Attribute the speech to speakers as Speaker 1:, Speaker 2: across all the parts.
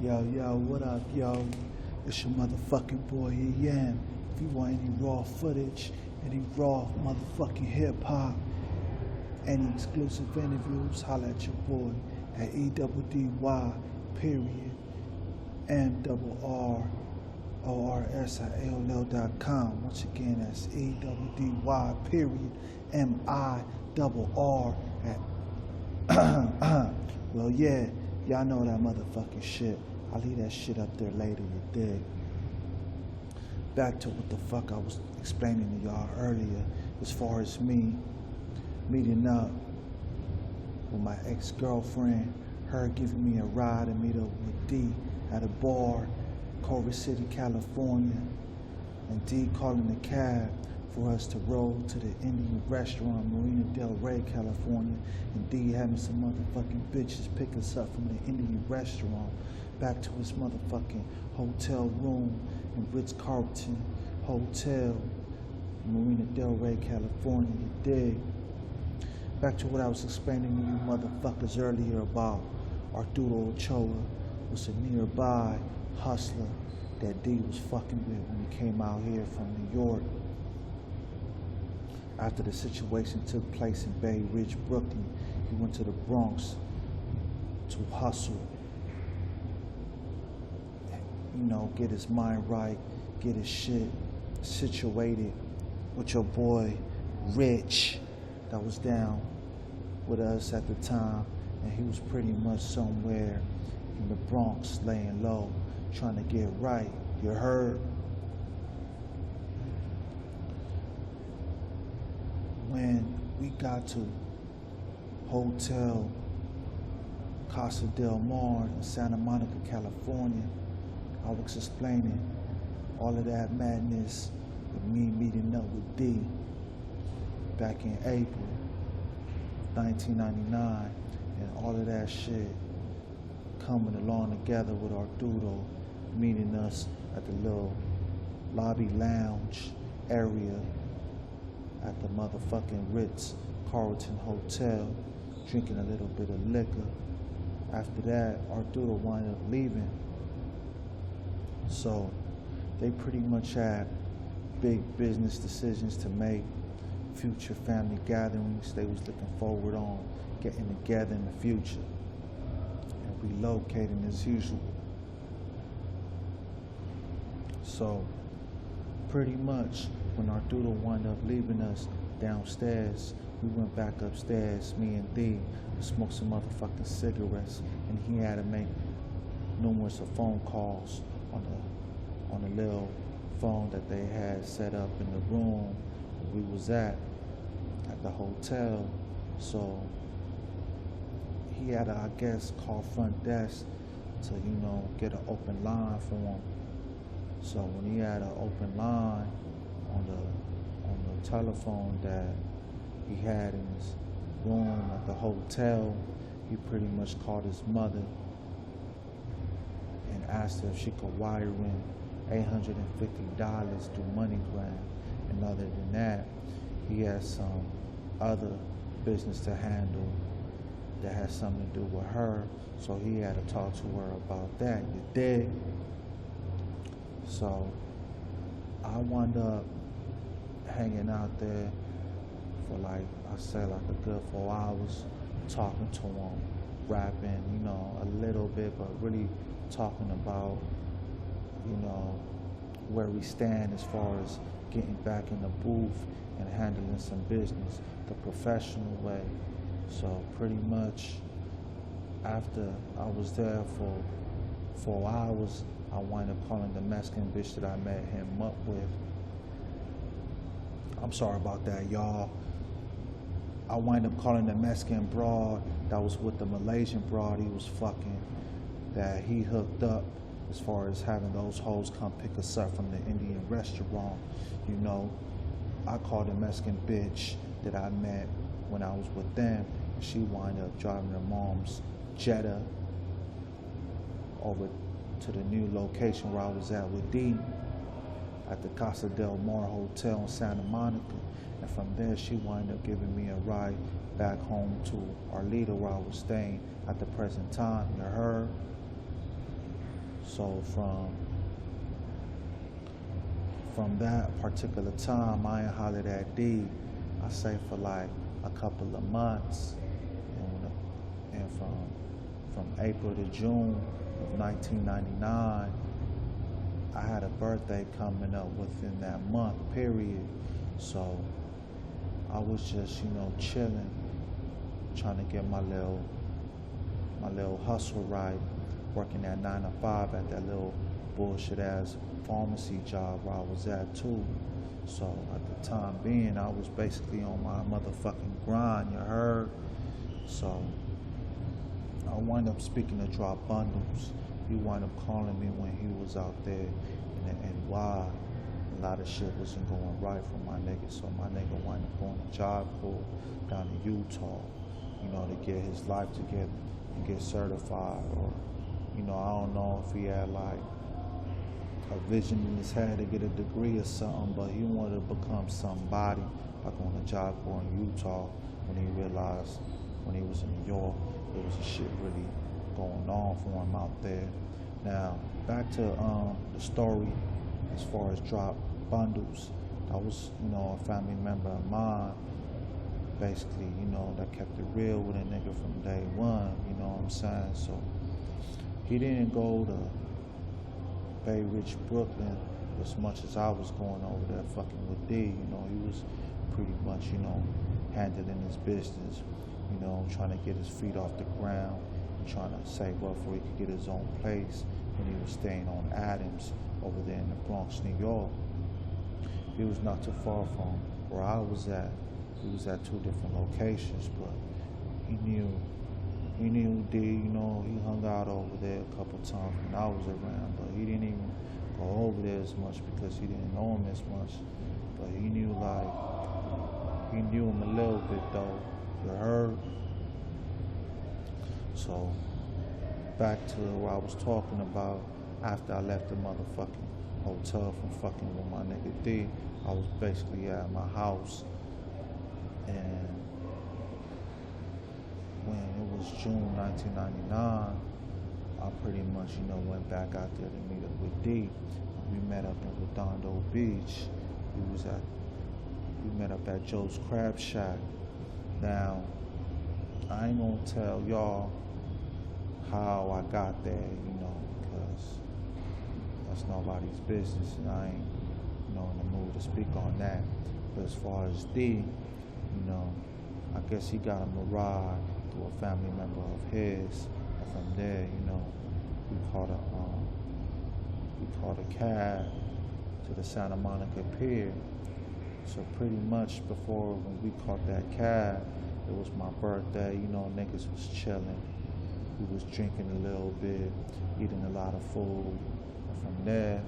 Speaker 1: Yo, yo, what up, yo? It's your motherfucking boy EM. If you want any raw footage, any raw motherfucking hip hop, any exclusive interviews, holla at your boy at eddy.mirrors.com. Once again, that's eddy.mirror at well, yeah, y'all know that motherfucking shit. I'll leave that shit up there later, you dig? Back to what the fuck I was explaining to y'all earlier, as far as me meeting up with my ex-girlfriend, her giving me a ride to meet up with D at a bar, Culver City, California, and D calling a cab for us to roll to the Indian restaurant, Marina Del Rey, California, and D having some motherfucking bitches pick us up from the Indian restaurant back to his motherfucking hotel room in Ritz-Carlton Hotel, Marina Del Rey, California, you dig? Back to what I was explaining to you motherfuckers earlier about Arturo Ochoa was a nearby hustler that D was fucking with when he came out here from New York. After the situation took place in Bay Ridge, Brooklyn, he went to the Bronx to hustle, you know, get his mind right, get his shit situated with your boy Rich that was down with us at the time, and he was pretty much somewhere in the Bronx laying low, trying to get right. You heard? When we got to Hotel Casa del Mar in Santa Monica, California, I was explaining all of that madness with me meeting up with D back in April 1999, and all of that shit coming along together with Arturo meeting us at the little lobby lounge area at the motherfucking Ritz-Carlton Hotel, drinking a little bit of liquor. After that, Arturo wound up leaving. So they pretty much had big business decisions to make, future family gatherings they was looking forward on getting together in the future and relocating as usual. So pretty much when Arturo wound up leaving us downstairs, we went back upstairs, me and D, to smoke some motherfucking cigarettes, and he had to make numerous of phone calls on the little phone that they had set up in the room we was at the hotel. So he had to, I guess, call front desk to, you know, get an open line for him. So when he had an open line on the telephone that he had in his room at the hotel, he pretty much called his mother and asked her if she could wire in $850 through MoneyGram. And other than that, he had some other business to handle that had something to do with her, so he had to talk to her about that, you dig? So I wound up hanging out there for like a good 4 hours, talking to him, rapping, you know, a little bit, but really talking about, you know, where we stand as far as getting back in the booth and handling some business the professional way. So pretty much after I was there for 4 hours, I wound up calling the Mexican bitch that I met him up with. I'm sorry about that, y'all. I wound up calling the Mexican broad that was with the Malaysian broad he was fucking, that he hooked up as far as having those hoes come pick us up from the Indian restaurant. You know, I called the Mexican bitch that I met when I was with them, and she wound up driving her mom's Jetta over to the new location where I was at with D at the Casa del Mar Hotel in Santa Monica. And from there, she wound up giving me a ride back home to Arleta, where I was staying at the present time. You heard? So from that particular time, I ain't hollered at D, I say for like a couple of months, and from April to June of 1999, I had a birthday coming up within that month period. So I was just, chilling, trying to get my little hustle right, working that 9 to 5 at that little bullshit ass pharmacy job where I was at too. So at the time being, I was basically on my motherfucking grind, you heard? So I wound up speaking to Drop Bundles. He wound up calling me when he was out there in the NY. A lot of shit wasn't going right for my nigga, so my nigga wound up going to Job Corps down in Utah, to get his life together and get certified. Or, I don't know if he had like a vision in his head to get a degree or something, but he wanted to become somebody by going to Job Corps in Utah when he realized when he was in New York, there was a shit really going on for him out there. Now, back to the story as far as Drop Bundles. That was, a family member of mine, basically, that kept it real with a nigga from day one, you know what I'm saying? So he didn't go to Bay Ridge, Brooklyn as much as I was going over there fucking with D. He was pretty much, handling his business, trying to get his feet off the ground, trying to save up so he could get his own place when he was staying on Adams over there in the Bronx, New York. He was not too far from where I was at. He was at two different locations, but he knew D, he hung out over there a couple times when I was around, but he didn't even go over there as much because he didn't know him as much. But he knew him a little bit though, you heard? So back to what I was talking about, after I left the motherfucking hotel from fucking with my nigga D, I was basically at my house, and when it was June 1999, I pretty much, went back out there to meet up with D. We met up in Redondo Beach. We met up at Joe's Crab Shack. Now, I ain't gonna tell y'all how I got there, because that's nobody's business, and I ain't, in the mood to speak on that. But as far as D, I guess he got him a ride to a family member of his, and from there, we caught a cab to the Santa Monica pier. So pretty much before when we caught that cab, it was my birthday, niggas was chilling. We was drinking a little bit, eating a lot of food. And from there,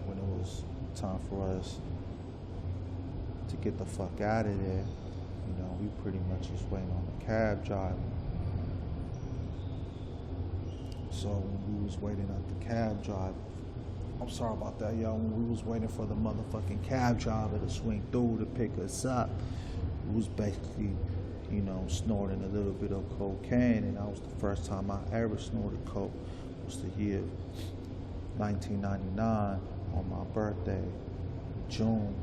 Speaker 1: when it was time for us to get the fuck out of there, we pretty much was waiting on the cab driver. So when we was waiting at the cab driver, I'm sorry about that, y'all. When we was waiting for the motherfucking cab driver to swing through to pick us up, we was basically, snorting a little bit of cocaine, and that was the first time I ever snorted coke. It was the year 1999 on my birthday, June.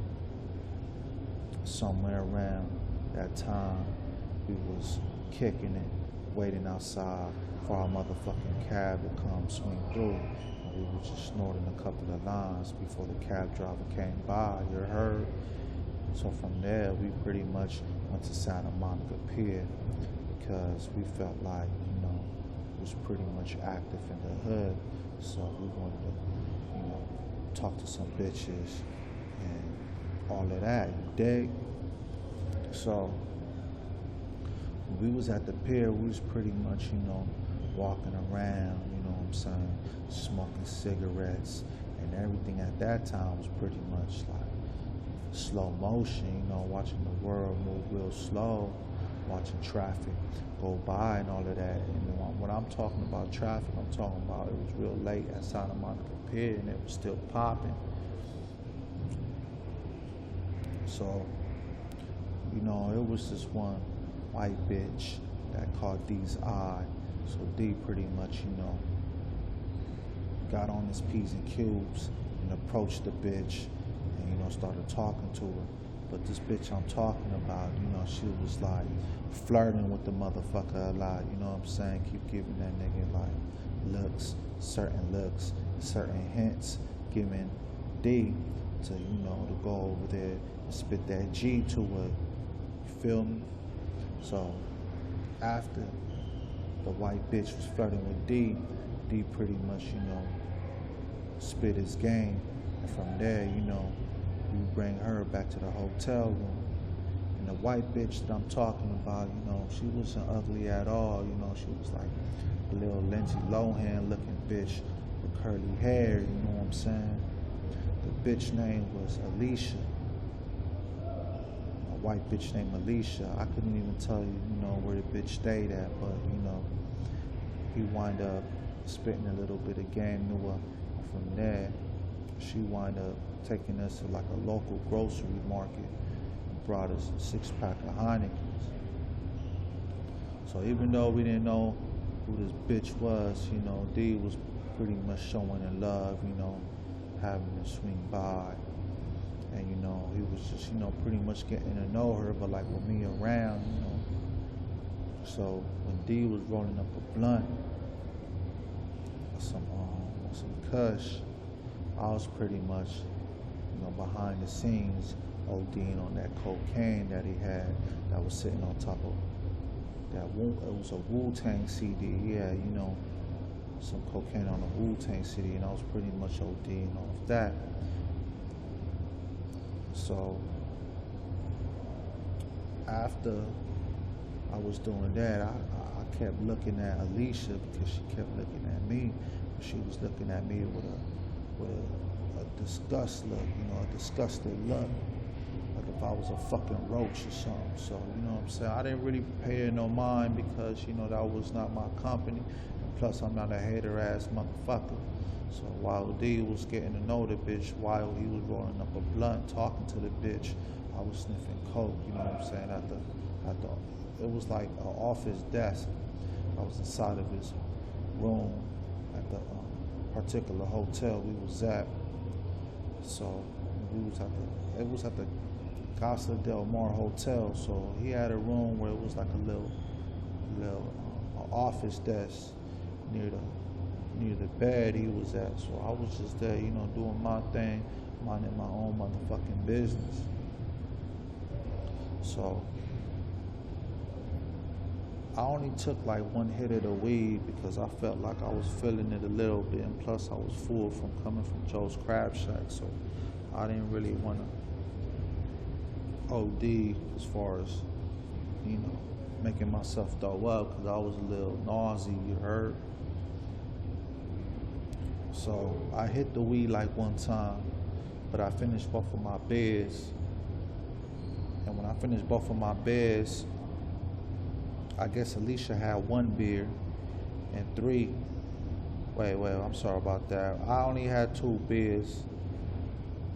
Speaker 1: Somewhere around that time, we was kicking it, waiting outside for our motherfucking cab to come swing through. And we were just snorting a couple of lines before the cab driver came by, you heard? So from there, we pretty much went to Santa Monica Pier because we felt like, it was pretty much active in the hood. So we wanted to, talk to some bitches and all of that, you dig? So when we was at the pier, we was pretty much, walking around, what I'm saying, smoking cigarettes, and everything at that time was pretty much like slow motion, watching the world move real slow, watching traffic go by and all of that. And when I'm talking about traffic, I'm talking about it was real late at Santa Monica Pier and it was still popping. So, it was this one white bitch that caught D's eye. So D pretty much, got on his P's and Q's and approached the bitch and, you know, started talking to her. But this bitch I'm talking about, you know, she was like flirting with the motherfucker a lot, you know what I'm saying? Keep giving that nigga like looks, certain hints, giving D to, you know, to go over there and spit that G to it. You feel me? So after the white bitch was flirting with D pretty much, you know, spit his game. And from there, you know, we bring her back to the hotel room. And the white bitch that I'm talking about, you know, she wasn't ugly at all. You know, she was like a little Lindsay Lohan looking bitch with curly hair, you know what I'm saying? The bitch name was Alicia. A white bitch named Alicia. I couldn't even tell you, you know, where the bitch stayed at, but, you know, he wound up spitting a little bit of game to her. And from there, she wound up taking us to like a local grocery market and brought us a 6-pack of Heinekens. So even though we didn't know who this bitch was, you know, D was pretty much showing her love, you know, having her swing by. And, you know, he was just, you know, pretty much getting to know her, but like with me around, you know. So when D was rolling up a blunt, some kush, I was pretty much, you know, behind the scenes ODing on that cocaine that he had that was sitting on top of that. It was a Wu-Tang CD, yeah, you know, some cocaine on a Wu-Tang CD, and I was pretty much ODing off that. So after I was doing that, I kept looking at Alicia because she kept looking at me. She was looking at me with a disgust look, you know, a disgusted look, like if I was a fucking roach or something. So, you know what I'm saying? I didn't really pay her no mind because, you know, that was not my company. And plus, I'm not a hater-ass motherfucker. So while D was getting to know the bitch, while he was rolling up a blunt, talking to the bitch, I was sniffing coke, you know what I'm saying? It was like an office desk. I was inside of his room at the particular hotel we was at. So it was at the Casa del Mar Hotel. So he had a room where it was like a little office desk near the bed he was at. So I was just there, you know, doing my thing, minding my own motherfucking business. So I only took like one hit of the weed because I felt like I was feeling it a little bit, and plus I was full from coming from Joe's Crab Shack, so I didn't really want to OD as far as, you know, making myself throw up because I was a little nauseous, you heard? So I hit the weed like one time, but I finished both of my beers, and when I finished both of my beers, I guess Alicia had one beer and I'm sorry about that. I only had 2 beers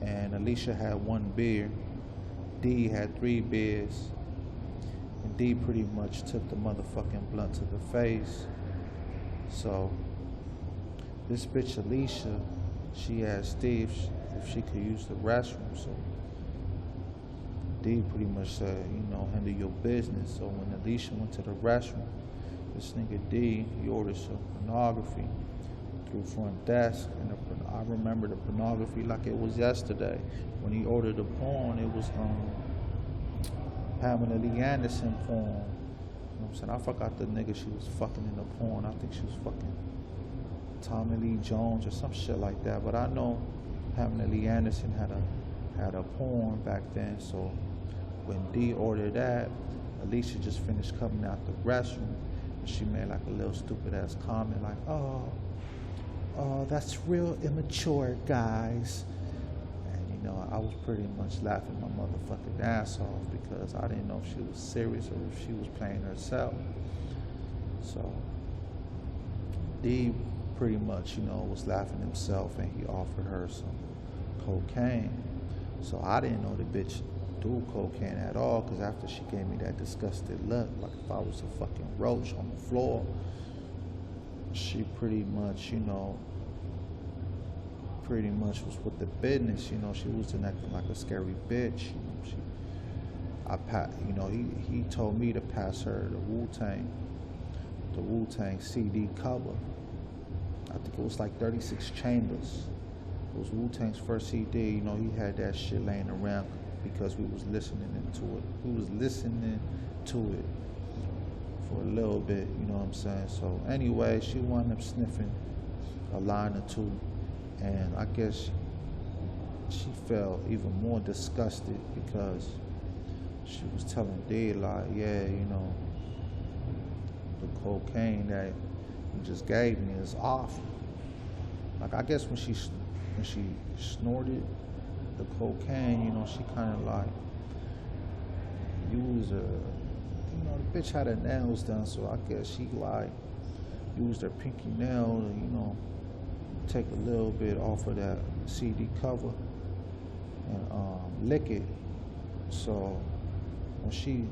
Speaker 1: and Alicia had 1 beer. D had 3 beers. And D pretty much took the motherfucking blunt to the face. So this bitch Alicia, she asked Steve if she could use the restroom. So D pretty much said, you know, handle your business. So when Alicia went to the restroom, this nigga D, he ordered some pornography through front desk. And I remember the pornography like it was yesterday. When he ordered the porn, it was Pamela Lee Anderson porn. You know what I'm saying? I forgot the nigga she was fucking in the porn. I think she was fucking Tommy Lee Jones or some shit like that. But I know Pamela Lee Anderson had a porn back then. So when D ordered that, Alicia just finished coming out the restroom, and she made like a little stupid ass comment like, oh, that's real immature, guys. And you know, I was pretty much laughing my motherfucking ass off because I didn't know if she was serious or if she was playing herself. So D pretty much, you know, was laughing himself, and he offered her some cocaine. So I didn't know the bitch do cocaine at all, because after she gave me that disgusted look, like if I was a fucking roach on the floor, she pretty much, you know, pretty much was with the business. You know, she wasn't acting like a scary bitch. You know, he told me to pass her the Wu-Tang CD cover. I think it was like 36 Chambers. It was Wu-Tang's first CD. You know, he had that shit laying around because we was listening to it. We was listening to it for a little bit, you know what I'm saying? So anyway, she wound up sniffing a line or two, and I guess she felt even more disgusted because she was telling D, like, yeah, you know, the cocaine that you just gave me is awful. Like, I guess when she snorted the cocaine, you know, she kind of like used her, you know, the bitch had her nails done, so I guess she like used her pinky nail to, you know, take a little bit off of that CD cover and lick it. So when she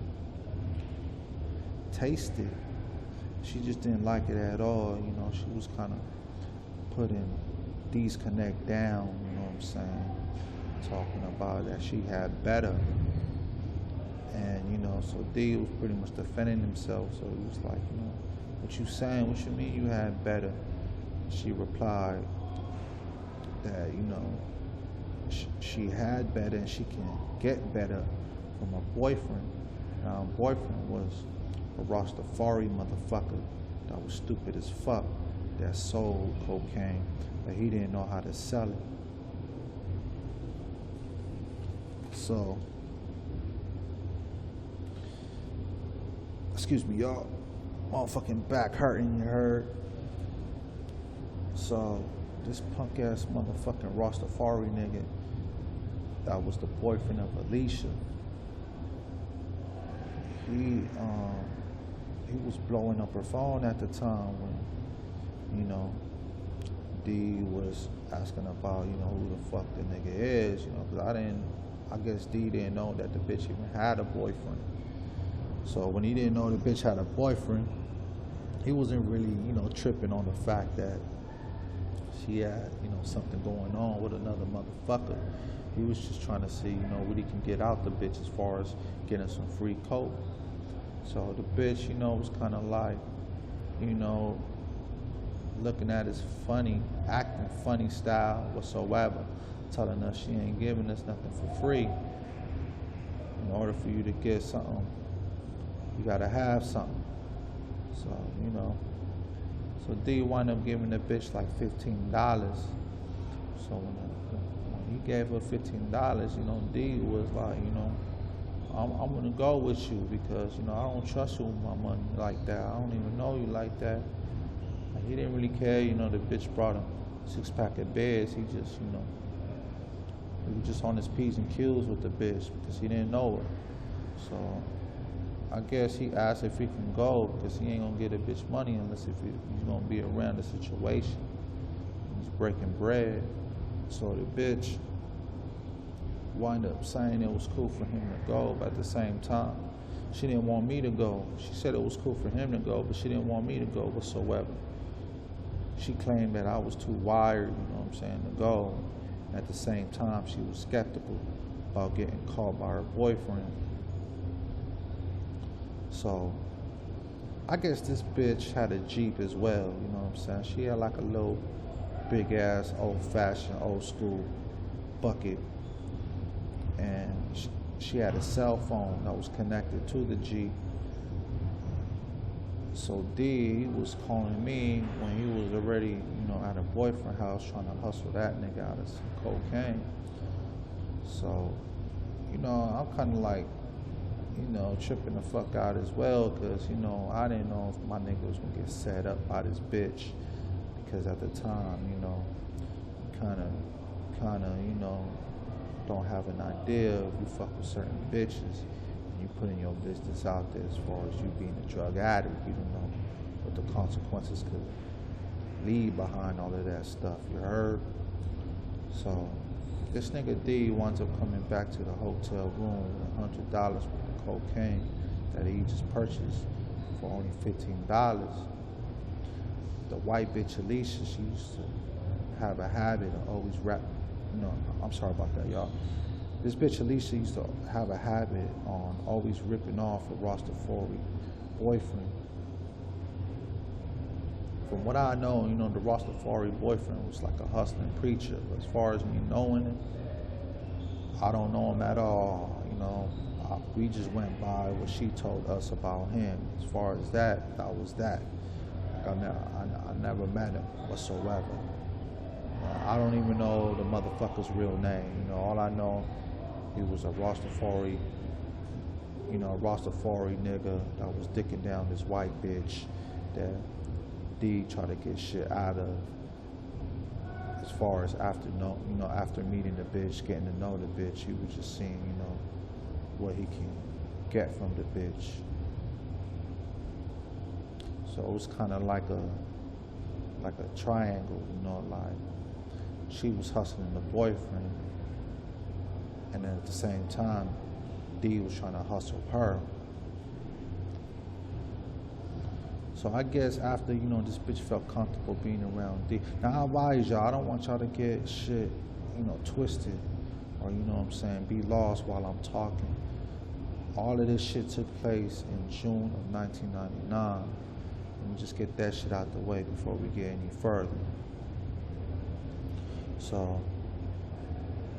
Speaker 1: tasted, she just didn't like it at all. You know, she was kind of putting disconnect down, you know what I'm saying? Talking about that she had better. And, you know, so D was pretty much defending himself. So he was like, you know, what you saying? What you mean you had better? She replied that, you know, she had better and she can get better from her boyfriend. Now, her boyfriend was a Rastafari motherfucker that was stupid as fuck, that sold cocaine, but he didn't know how to sell it. So, excuse me, y'all. Motherfucking back hurting, you heard? So, this punk ass motherfucking Rastafari nigga that was the boyfriend of Alicia, he was blowing up her phone at the time when, you know, D was asking about, you know, who the fuck the nigga is, you know, because I guess D didn't know that the bitch even had a boyfriend. So when he didn't know the bitch had a boyfriend, he wasn't really, you know, tripping on the fact that she had, you know, something going on with another motherfucker. He was just trying to see, you know, what he can get out the bitch as far as getting some free coke. So the bitch, you know, was kind of like, you know, looking at his funny, acting funny style whatsoever, telling us she ain't giving us nothing for free. In order for you to get something, you gotta have something. So, you know, so D wound up giving the bitch like $15. So when he gave her $15, you know, D was like, you know, I'm gonna go with you because, you know, I don't trust you with my money like that. I don't even know you like that. Like, he didn't really care, you know, the bitch brought him 6-pack of beers. He just, you know, he was just on his P's and Q's with the bitch because he didn't know her. So I guess he asked if he can go because he ain't gonna get a bitch money unless if he's gonna be around the situation. He's breaking bread. So the bitch wind up saying it was cool for him to go, but at the same time, she didn't want me to go. She said it was cool for him to go, but she didn't want me to go whatsoever. She claimed that I was too wired, you know what I'm saying, to go. At the same time, she was skeptical about getting caught by her boyfriend. So, I guess this bitch had a Jeep as well, you know what I'm saying? She had like a little big ass, old-fashioned, old-school bucket. And she had a cell phone that was connected to the Jeep. So D was calling me when he was already, you know, at her boyfriend's house trying to hustle that nigga out of some cocaine. So, you know, I'm kind of like, you know, tripping the fuck out as well because, you know, I didn't know if my nigga was gonna get set up by this bitch because at the time, you know, kind of, you know, don't have an idea if you fuck with certain bitches and you putting your business out there as far as you being a drug addict. You don't know what the consequences could lead behind all of that stuff, you heard? So this nigga D winds up coming back to the hotel room with $100 worth of cocaine that he just purchased for only $15. The white bitch Alicia, she used to have a habit of always I'm sorry about that, y'all. This bitch Alicia used to have a habit on always ripping off a Rastafari boyfriend. From what I know, the Rastafari boyfriend was like a hustling preacher. But as far as me knowing him, I don't know him at all. We just went by what she told us about him. As far as that was that. I never met him whatsoever. I don't even know the motherfucker's real name. All I know, he was a Rastafari, a Rastafari nigga that was dicking down this white bitch that D tried to get shit out of. As far as after meeting the bitch, getting to know the bitch, he was just seeing, what he can get from the bitch. So it was kind of like a triangle, like she was hustling the boyfriend, and then at the same time, D was trying to hustle her. So I guess after, this bitch felt comfortable being around D. Now I advise y'all, I don't want y'all to get shit, twisted, or be lost while I'm talking. All of this shit took place in June of 1999. Let me just get that shit out the way before we get any further. So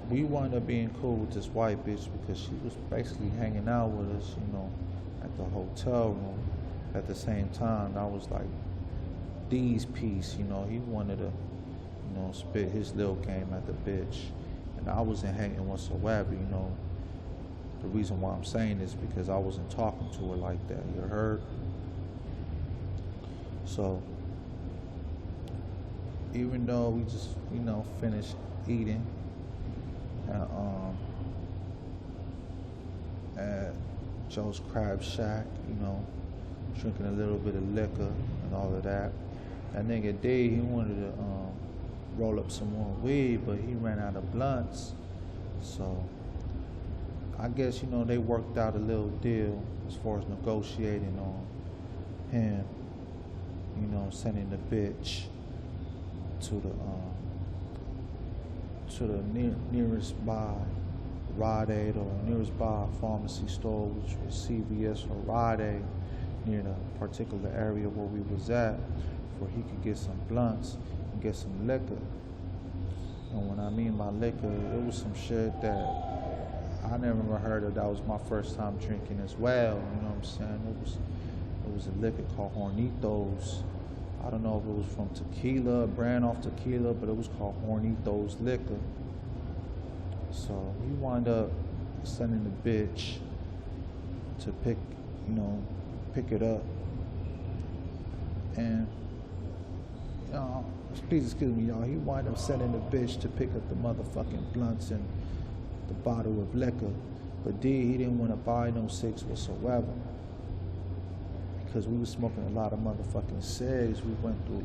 Speaker 1: we wound up being cool with this white bitch because she was basically hanging out with us, at the hotel room. At the same time, that was like D's piece, he wanted to, spit his little game at the bitch. And I wasn't hating whatsoever, The reason why I'm saying this because I wasn't talking to her like that, you heard? So, even though we just, finished eating at Joe's Crab Shack, drinking a little bit of liquor and all of that. That nigga D, he wanted to roll up some more weed, but he ran out of blunts. So I guess, they worked out a little deal as far as negotiating on him, sending the bitch to the nearest by Rite Aid or nearest by pharmacy store, which was CVS or Rite Aid, near the particular area where we was at, where he could get some blunts and get some liquor. And when I mean by liquor, it was some shit that I never heard of. That was my first time drinking as well. You know what I'm saying? It was a liquor called Hornitos. I don't know if it was from tequila, a brand off tequila, but it was called Hornitos liquor. So he wound up sending the bitch to pick it up. And please excuse me, y'all. He wound up sending the bitch to pick up the motherfucking blunts and the bottle of liquor. But D, he didn't want to buy no cigs whatsoever. Because we was smoking a lot of motherfucking cigs. We went through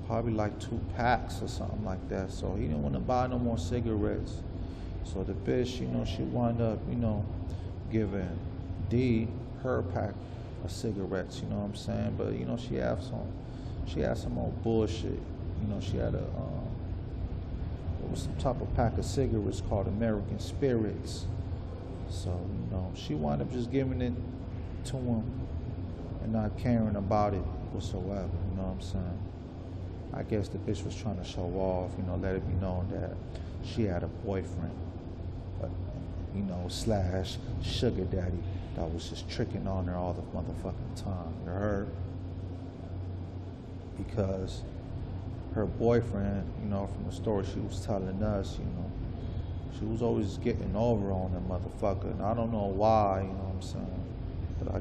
Speaker 1: probably 2 packs or something like that. So he didn't want to buy no more cigarettes. So the bitch, she wound up, giving D her pack of cigarettes, you know what I'm saying? But she had some old bullshit. She had it was some type of pack of cigarettes called American Spirits. So, she wound up just giving it to him and not caring about it whatsoever, you know what I'm saying? I guess the bitch was trying to show off, let it be known that she had a boyfriend, slash sugar daddy that was just tricking on her all the motherfucking time, you heard? Because her boyfriend, from the story she was telling us, she was always getting over on that motherfucker. And I don't know why, you know what I'm saying? But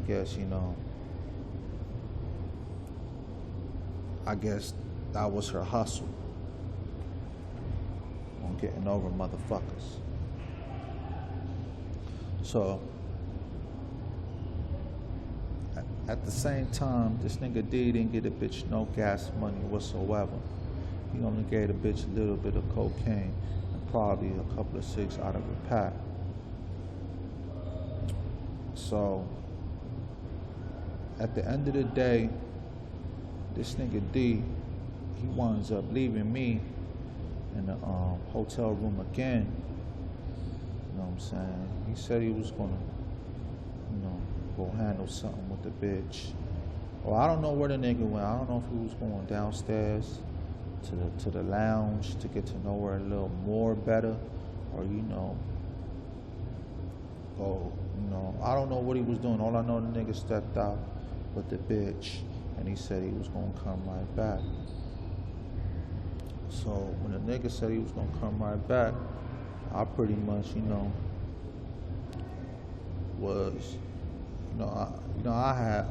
Speaker 1: I guess that was her hustle on getting over motherfuckers. So at the same time, this nigga D didn't get a bitch no gas money whatsoever. He only gave a bitch a little bit of cocaine and probably a couple of cigs out of a pack. So at the end of the day, this nigga D, he winds up leaving me in the hotel room again. You know what I'm saying? He said he was gonna, go handle something with the bitch. Or I don't know where the nigga went. I don't know if he was going downstairs to the lounge to get to know her a little more better, or go, I don't know what he was doing. All I know, the nigga stepped out with the bitch, and he said he was gonna come right back. So when the nigga said he was gonna come right back, I pretty much, was, I had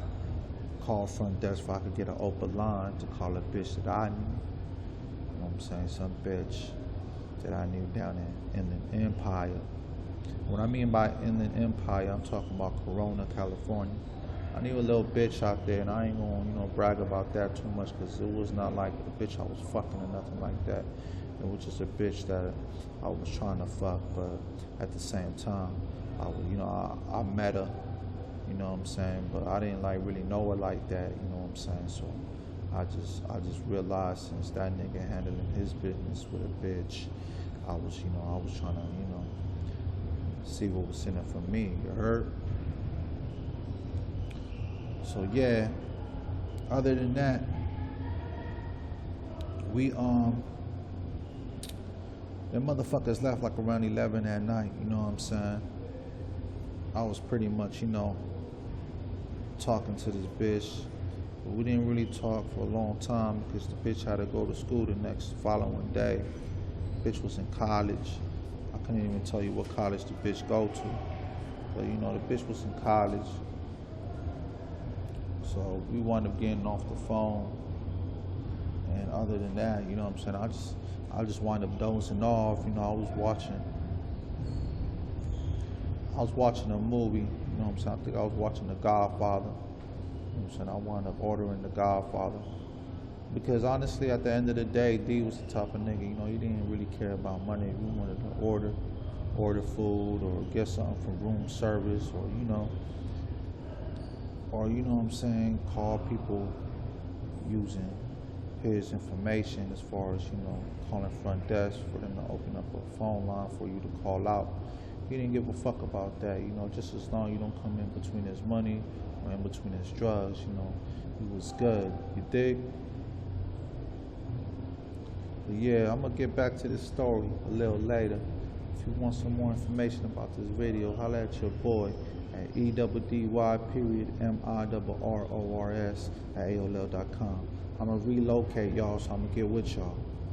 Speaker 1: called front desk if I could get an open line to call a bitch that I knew. You know what I'm saying? Some bitch that I knew down in the Empire. What I mean by Inland Empire, I'm talking about Corona, California. I knew a little bitch out there, and I ain't gonna, brag about that too much, because it was not like a bitch I was fucking or nothing like that. It was just a bitch that I was trying to fuck, but at the same time, I was, I met her, you know what I'm saying, but I didn't really know her like that, you know what I'm saying. So I just realized, since that nigga handling his business with a bitch, I was trying to, see what was in it for me. You heard? So yeah, other than that, we them motherfuckers left like around 11 at night, you know what I'm saying? I was pretty much, talking to this bitch, but we didn't really talk for a long time because the bitch had to go to school the following day. Bitch was in college. I couldn't even tell you what college the bitch go to, but the bitch was in college. So we wound up getting off the phone, and other than that, you know what I'm saying, I just wind up dozing off. I was watching a movie, you know what I'm saying, I think I was watching The Godfather. You know what I'm saying, I wound up ordering The Godfather, because honestly, at the end of the day, D was the type of nigga, he didn't really care about money. If you wanted to order food or get something from room service, or you know what I'm saying, call people using his information as far as, calling front desk for them to open up a phone line for you to call out. He didn't give a fuck about that, just as long as you don't come in between his money or in between his drugs, he was good, you dig? But yeah, I'm gonna get back to this story a little later. If you want some more information about this video, holla at your boy at eddy.mirrors at AOL.com. I'm gonna relocate y'all, so I'm gonna get with y'all.